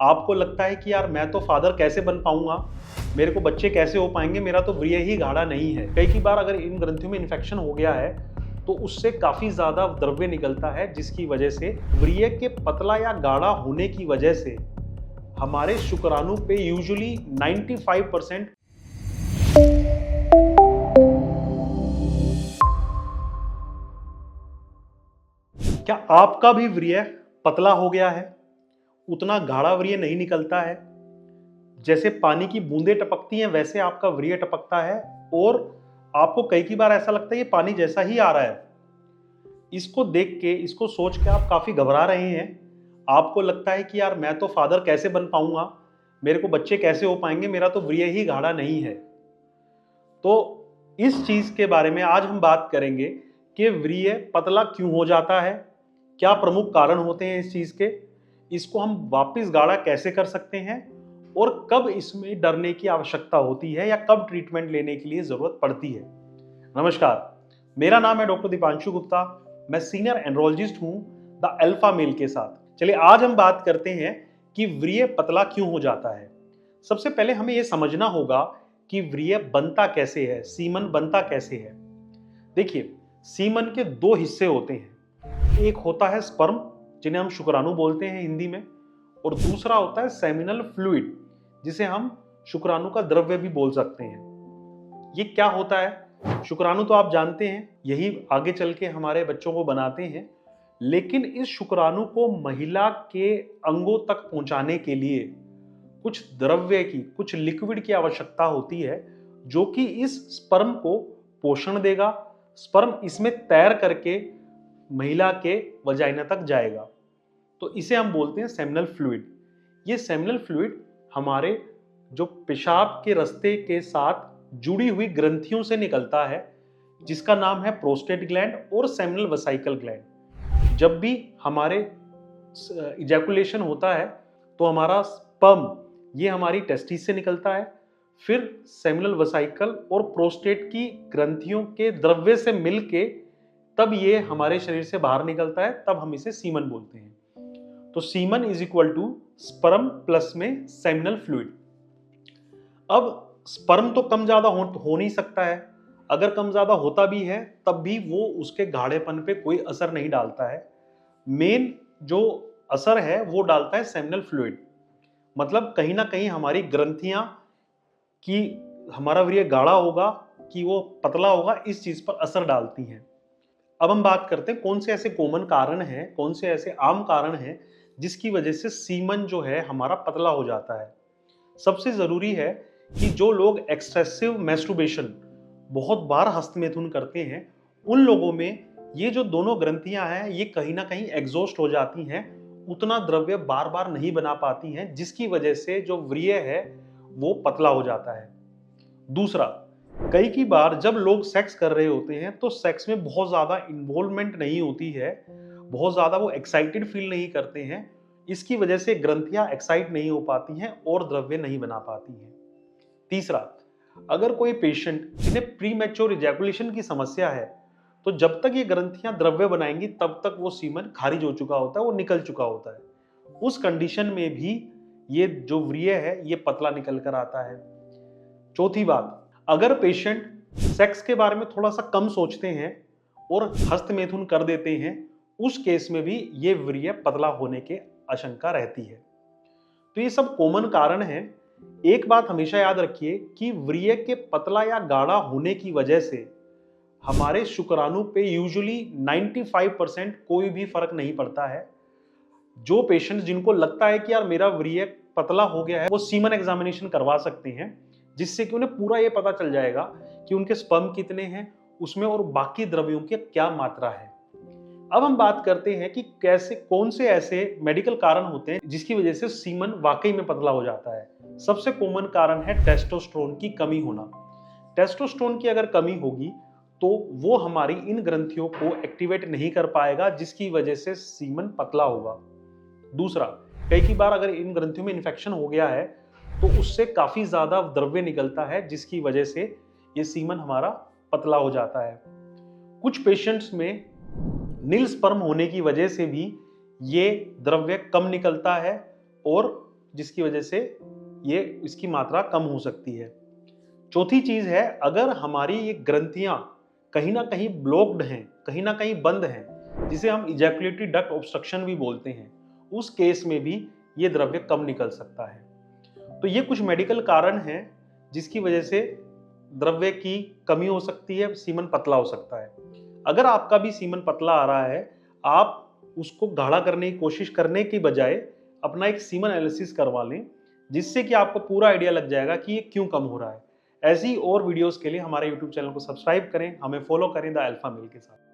आपको लगता है कि यार मैं तो फादर कैसे बन पाऊंगा, मेरे को बच्चे कैसे हो पाएंगे, मेरा तो व्रिय ही गाढ़ा नहीं है। कई बार अगर इन ग्रंथियों में इन्फेक्शन हो गया है तो उससे काफी ज्यादा द्रव्य निकलता है, जिसकी वजह से व्रिय के पतला या गाढ़ा होने की वजह से हमारे शुक्राणु पे यूजुअली 95% क्या आपका भी व्रिय पतला हो गया है? उतना गाढ़ा व्रिय नहीं निकलता है, जैसे पानी की बूंदें टपकती हैं वैसे आपका व्रिय टपकता है और आपको कई बार ऐसा लगता है ये पानी जैसा ही आ रहा है। इसको देख के, इसको सोच के आप काफी घबरा रहे हैं। आपको लगता है कि यार मैं तो फादर कैसे बन पाऊंगा, मेरे को बच्चे कैसे हो पाएंगे, मेरा तो व्रिय ही गाढ़ा नहीं है। तो इस चीज के बारे में आज हम बात करेंगे कि व्रिय पतला क्यों हो जाता है, क्या प्रमुख कारण होते हैं इस चीज के, इसको हम वापस गाढ़ा कैसे कर सकते हैं और कब इसमें डरने की आवश्यकता होती है या कब ट्रीटमेंट लेने के लिए जरूरत पड़ती है। नमस्कार, मेरा नाम है डॉक्टर दीपांशु गुप्ता। मैं सीनियर एंड्रोलॉजिस्ट हूं द अल्फा मेल के साथ। चलिए आज हम बात करते हैं कि व्रिय पतला क्यों हो जाता है। सबसे पहले हमें यह समझना होगा कि व्रिय बनता कैसे है, सीमन बनता कैसे है। देखिए, सीमन के दो हिस्से होते हैं। एक होता है स्पर्म, जिन्हें हम शुक्राणु बोलते हैं हिंदी में, और दूसरा होता है सेमिनल फ्लूइड, जिसे हम शुक्राणु का द्रव्य भी बोल सकते हैं। ये क्या होता है? शुक्राणु तो आप जानते हैं, यही आगे चल के हमारे बच्चों को बनाते हैं, लेकिन इस शुक्राणु को महिला के अंगों तक पहुंचाने के लिए कुछ द्रव्य की, कुछ लिक्विड की आवश्यकता होती है, जो कि इस स्पर्म को पोषण देगा। स्पर्म इसमें तैर करके महिला के वजाइना तक जाएगा, तो इसे हम बोलते हैं सेमिनल फ्लूइड। ये सेमिनल फ्लूइड हमारे जो पेशाब के रास्ते के साथ जुड़ी हुई ग्रंथियों से निकलता है, जिसका नाम है प्रोस्टेट ग्लैंड और सेमिनल वेसिकल ग्लैंड। जब भी हमारे इजैकुलेशन होता है तो हमारा स्पर्म ये हमारी टेस्टिस से निकलता है, फिर सेमिनल वेसिकल और प्रोस्टेट की ग्रंथियों के द्रव्य से मिलके तब ये हमारे शरीर से बाहर निकलता है, तब हम इसे सीमन बोलते हैं। तो semen is equal to sperm plus में सेमिनल फ्लूइड। अब स्पर्म तो कम ज्यादा हो नहीं सकता है, अगर कम ज्यादा होता भी है तब भी वो उसके गाढ़ेपन पे कोई असर नहीं डालता है। मेन जो असर है वो डालता है सेमिनल फ्लूइड। मतलब कहीं ना कहीं हमारी ग्रंथियां कि हमारा व्रिय गाढ़ा होगा कि वो पतला होगा, इस चीज पर असर डालती हैं। अब हम बात करते हैं कौन से ऐसे कॉमन कारण हैं, कौन से ऐसे आम कारण हैं जिसकी वजह से सीमन जो है हमारा पतला हो जाता है। सबसे जरूरी है कि जो लोग एक्सेसिव मैस्टरबेशन, बहुत बार हस्तमैथुन करते हैं, उन लोगों में ये जो दोनों ग्रंथियां हैं ये कहीं ना कहीं एग्जॉस्ट हो जाती हैं, उतना द्रव्य बार बार नहीं बना पाती हैं, जिसकी वजह से जो व्रिय है वो पतला हो जाता है। दूसरा, कई की बार जब लोग सेक्स कर रहे होते हैं तो सेक्स में बहुत ज्यादा इन्वॉल्वमेंट नहीं होती है, बहुत ज्यादा वो एक्साइटेड फील नहीं करते हैं, इसकी वजह से ग्रंथियां एक्साइट नहीं हो पाती हैं और द्रव्य नहीं बना पाती हैं। तीसरा, अगर कोई पेशेंट जिन्हें प्रीमैच्योर इजैकुलेशन की समस्या है, तो जब तक ये ग्रंथियां द्रव्य बनाएंगी तब तक वो सीमन खारिज हो चुका होता है, वो निकल चुका होता है। उस कंडीशन में भी ये जो व्रिय है ये पतला निकल कर आता है। चौथी बात, अगर पेशेंट सेक्स के बारे में थोड़ा सा कम सोचते हैं और हस्तमैथुन कर देते हैं, उस केस में भी ये व्रिय पतला होने की आशंका रहती है। तो ये सब कॉमन कारण हैं। एक बात हमेशा याद रखिए कि व्रिय के पतला या गाढ़ा होने की वजह से हमारे शुक्राणु पे यूजुअली 95% कोई भी फर्क नहीं पड़ता है। जो पेशेंट्स जिनको लगता है कि यार मेरा व्रिय पतला हो गया है, वो सीमन एग्जामिनेशन करवा सकते हैं, जिससे कि उन्हें पूरा ये पता चल जाएगा कि उनके स्पर्म कितने हैं उसमें और बाकी द्रव्यों की क्या मात्रा है। अब हम बात करते हैं कि कैसे, कौन से ऐसे मेडिकल कारण होते हैं जिसकी वजह से सीमन वाकई में पतला हो जाता है। सबसे कॉमन कारण है टेस्टोस्टेरोन की कमी होना। टेस्टोस्टेरोन की अगर कमी होगी तो वो हमारी इन ग्रंथियों को एक्टिवेट नहीं कर पाएगा, जिसकी वजह से सीमन पतला होगा। दूसरा, कई बार अगर इन ग्रंथियों में इन्फेक्शन हो गया है तो उससे काफी ज्यादा द्रव्य निकलता है, जिसकी वजह से ये सीमन हमारा पतला हो जाता है। कुछ पेशेंट्स में नील स्पर्म होने की वजह से भी ये द्रव्य कम निकलता है और जिसकी वजह से ये इसकी मात्रा कम हो सकती है। चौथी चीज है, अगर हमारी ये ग्रंथियां कहीं ना कहीं ब्लॉक्ड हैं, कहीं ना कहीं बंद हैं, जिसे हम इजैकुलेटरी डक्ट ऑब्स्ट्रक्शन भी बोलते हैं, उस केस में भी ये द्रव्य कम निकल सकता है। तो ये कुछ मेडिकल कारण हैं जिसकी वजह से द्रव्य की कमी हो सकती है, सीमन पतला हो सकता है। अगर आपका भी सीमन पतला आ रहा है, आप उसको गाढ़ा करने की कोशिश करने की बजाय अपना एक सीमन एनालिसिस करवा लें, जिससे कि आपको पूरा आइडिया लग जाएगा कि ये क्यों कम हो रहा है। ऐसी और वीडियोस के लिए हमारे यूट्यूब चैनल को सब्सक्राइब करें, हमें फॉलो करें द अल्फा मेल के साथ।